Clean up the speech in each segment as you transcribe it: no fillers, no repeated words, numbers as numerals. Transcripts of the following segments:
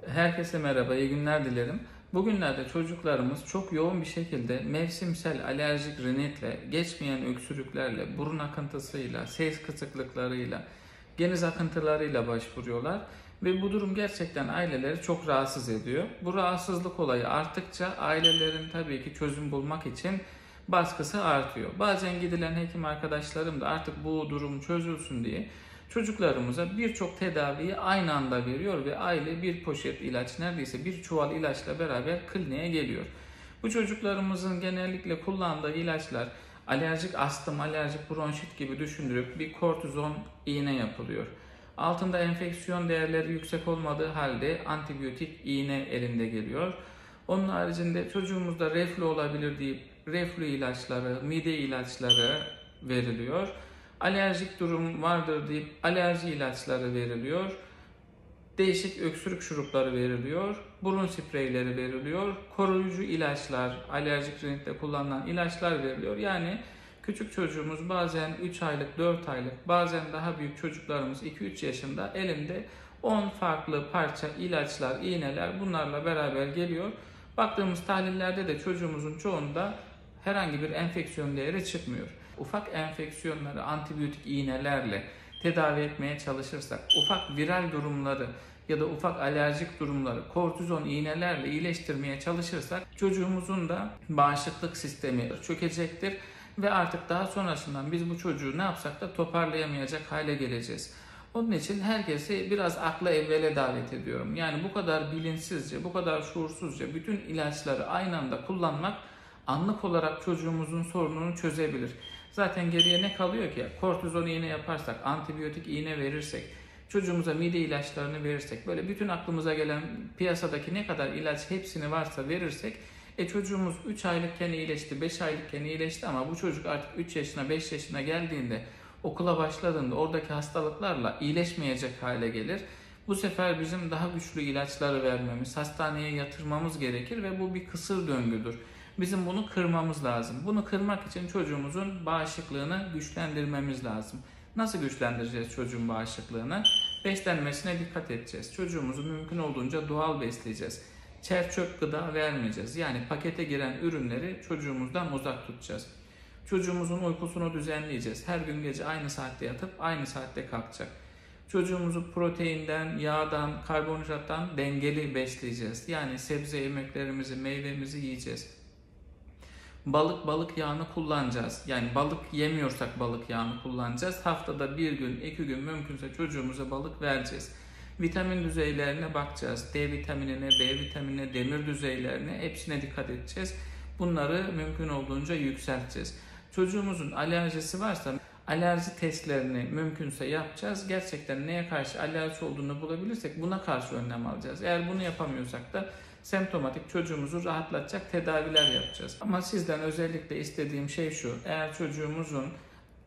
Herkese merhaba, iyi günler dilerim. Bugünlerde çocuklarımız çok yoğun bir şekilde mevsimsel alerjik rinitle, geçmeyen öksürüklerle, burun akıntısıyla, ses kısıklıklarıyla, geniz akıntılarıyla başvuruyorlar. Ve bu durum gerçekten aileleri çok rahatsız ediyor. Bu rahatsızlık olayı arttıkça ailelerin tabii ki çözüm bulmak için baskısı artıyor. Bazen gidilen hekim arkadaşlarım da artık bu durum çözülsün diye çocuklarımıza birçok tedaviyi aynı anda veriyor ve aile bir poşet ilaç, neredeyse bir çuval ilaçla beraber kliniğe geliyor. Bu çocuklarımızın genellikle kullandığı ilaçlar alerjik astım, alerjik bronşit gibi düşündürüp bir kortizon iğne yapılıyor. Altında enfeksiyon değerleri yüksek olmadığı halde antibiyotik iğne elinde geliyor. Onun haricinde çocuğumuzda reflü olabilir deyip reflü ilaçları, mide ilaçları veriliyor. Alerjik durum vardır deyip alerji ilaçları veriliyor. Değişik öksürük şurupları veriliyor. Burun spreyleri veriliyor. Koruyucu ilaçlar, alerjik rinitte kullanılan ilaçlar veriliyor. Yani küçük çocuğumuz bazen 3 aylık, 4 aylık, bazen daha büyük çocuklarımız 2-3 yaşında elinde 10 farklı parça ilaçlar, iğneler bunlarla beraber geliyor. Baktığımız tahlillerde de çocuğumuzun çoğunda herhangi bir enfeksiyon değeri çıkmıyor. Ufak enfeksiyonları antibiyotik iğnelerle tedavi etmeye çalışırsak, ufak viral durumları ya da ufak alerjik durumları kortizon iğnelerle iyileştirmeye çalışırsak çocuğumuzun da bağışıklık sistemi çökecektir ve artık daha sonrasından biz bu çocuğu ne yapsak da toparlayamayacak hale geleceğiz. Onun için herkesi biraz akla evvele davet ediyorum. Yani bu kadar bilinçsizce, bu kadar şuursuzca bütün ilaçları aynı anda kullanmak anlık olarak çocuğumuzun sorununu çözebilir. Zaten geriye ne kalıyor ki? Kortizon iğne yaparsak, antibiyotik iğne verirsek, çocuğumuza mide ilaçlarını verirsek, böyle bütün aklımıza gelen piyasadaki ne kadar ilaç hepsini varsa verirsek, çocuğumuz 3 aylıkken iyileşti, 5 aylıkken iyileşti ama bu çocuk artık 3 yaşına, 5 yaşına geldiğinde, okula başladığında oradaki hastalıklarla iyileşmeyecek hale gelir. Bu sefer bizim daha güçlü ilaçları vermemiz, hastaneye yatırmamız gerekir ve bu bir kısır döngüdür. Bizim bunu kırmamız lazım. Bunu kırmak için çocuğumuzun bağışıklığını güçlendirmemiz lazım. Nasıl güçlendireceğiz çocuğun bağışıklığını? Beslenmesine dikkat edeceğiz. Çocuğumuzu mümkün olduğunca doğal besleyeceğiz. Çer çöp gıda vermeyeceğiz. Yani pakete giren ürünleri çocuğumuzdan uzak tutacağız. Çocuğumuzun uykusunu düzenleyeceğiz. Her gün gece aynı saatte yatıp aynı saatte kalkacak. Çocuğumuzu proteinden, yağdan, karbonhidrattan dengeli besleyeceğiz. Yani sebze yemeklerimizi, meyvemizi yiyeceğiz. Balık yağını kullanacağız. Yani balık yemiyorsak balık yağını kullanacağız. Haftada bir gün, 2 gün mümkünse çocuğumuza balık vereceğiz. Vitamin düzeylerine bakacağız. D vitaminine, B vitaminine, demir düzeylerine hepsine dikkat edeceğiz. Bunları mümkün olduğunca yükselteceğiz. Çocuğumuzun alerjisi varsa alerji testlerini mümkünse yapacağız. Gerçekten neye karşı alerji olduğunu bulabilirsek buna karşı önlem alacağız. Eğer bunu yapamıyorsak da semptomatik çocuğumuzu rahatlatacak tedaviler yapacağız. Ama sizden özellikle istediğim şey şu: eğer çocuğumuzun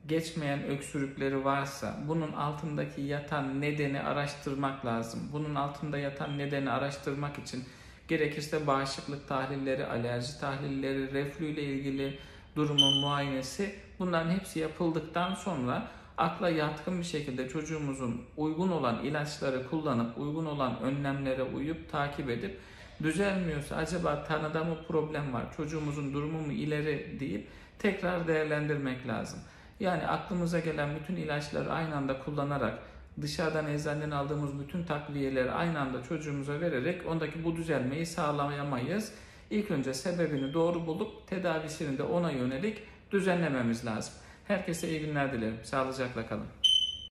geçmeyen öksürükleri varsa bunun altındaki yatan nedeni araştırmak lazım. Bunun altında yatan nedeni araştırmak için gerekirse bağışıklık tahlilleri, alerji tahlilleri, reflü ile ilgili durumun muayenesi, bunların hepsi yapıldıktan sonra akla yatkın bir şekilde çocuğumuzun uygun olan ilaçları kullanıp uygun olan önlemlere uyup takip edip düzelmiyorsa acaba tanıda mı problem var, çocuğumuzun durumu mu ileri deyip tekrar değerlendirmek lazım. Yani aklımıza gelen bütün ilaçları aynı anda kullanarak dışarıdan eczaneden aldığımız bütün takviyeleri aynı anda çocuğumuza vererek ondaki bu düzelmeyi sağlayamayız. İlk önce sebebini doğru bulup tedavisini de ona yönelik düzenlememiz lazım. Herkese iyi günler dilerim. Sağlıcakla kalın.